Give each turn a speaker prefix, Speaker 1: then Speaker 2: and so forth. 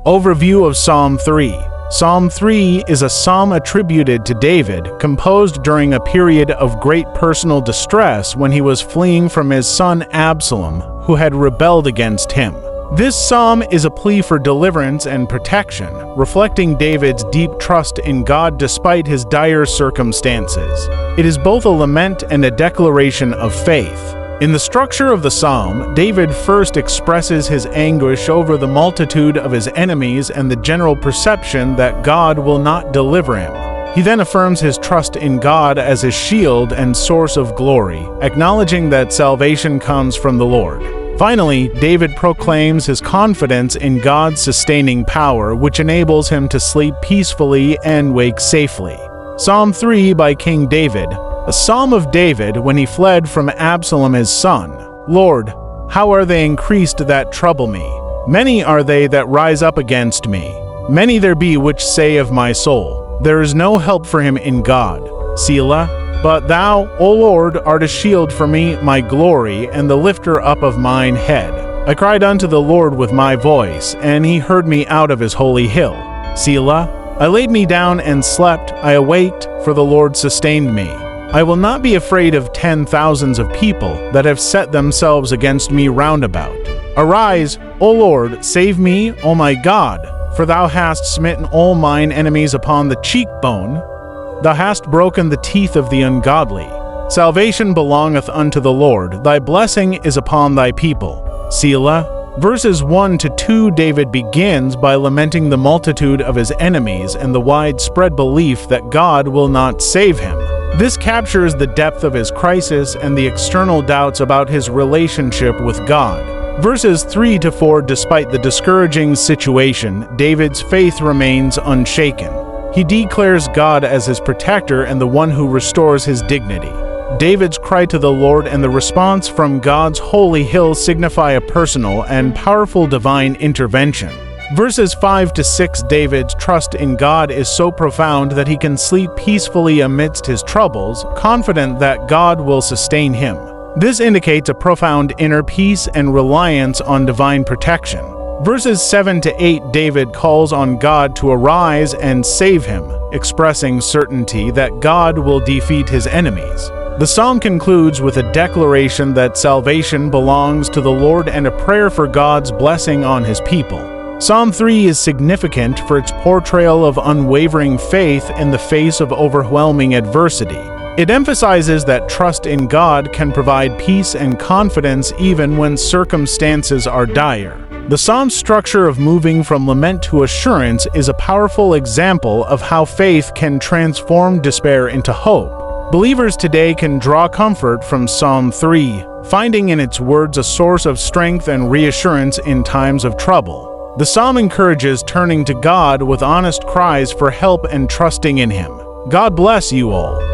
Speaker 1: Overview of Psalm 3. Psalm 3 is a psalm attributed to David, composed during a period of great personal distress when he was fleeing from his son Absalom, who had rebelled against him. This psalm is a plea for deliverance and protection, reflecting David's deep trust in God despite his dire circumstances. It is both a lament and a declaration of faith. In the structure of the psalm, David first expresses his anguish over the multitude of his enemies and the general perception that God will not deliver him. He then affirms his trust in God as his shield and source of glory, acknowledging that salvation comes from the Lord. Finally, David proclaims his confidence in God's sustaining power, which enables him to sleep peacefully and wake safely. Psalm 3 by King David, a psalm of David when he fled from Absalom his son. Lord, how are they increased that trouble me? Many are they that rise up against me. Many there be which say of my soul, there is no help for him in God. Selah. But thou, O Lord, art a shield for me, my glory, and the lifter up of mine head. I cried unto the Lord with my voice, and he heard me out of his holy hill. Selah. I laid me down and slept, I awaked, for the Lord sustained me. I will not be afraid of 10,000s of people that have set themselves against me round about. Arise, O Lord, save me, O my God, for thou hast smitten all mine enemies upon the cheekbone. Thou hast broken the teeth of the ungodly. Salvation belongeth unto the Lord. Thy blessing is upon thy people. Selah. Verses 1 to 2, David begins by lamenting the multitude of his enemies and the widespread belief that God will not save him. This captures the depth of his crisis and the external doubts about his relationship with God. Verses 3 to 4, despite the discouraging situation, David's faith remains unshaken. He declares God as his protector and the one who restores his dignity. David's cry to the Lord and the response from God's holy hill signify a personal and powerful divine intervention. Verses 5 to 6, David's trust in God is so profound that he can sleep peacefully amidst his troubles, confident that God will sustain him. This indicates a profound inner peace and reliance on divine protection. Verses 7 to 8, David calls on God to arise and save him, expressing certainty that God will defeat his enemies. The psalm concludes with a declaration that salvation belongs to the Lord and a prayer for God's blessing on his people. Psalm 3 is significant for its portrayal of unwavering faith in the face of overwhelming adversity. It emphasizes that trust in God can provide peace and confidence even when circumstances are dire. The psalm's structure of moving from lament to assurance is a powerful example of how faith can transform despair into hope. Believers today can draw comfort from Psalm 3, finding in its words a source of strength and reassurance in times of trouble. The psalm encourages turning to God with honest cries for help and trusting in Him. God bless you all.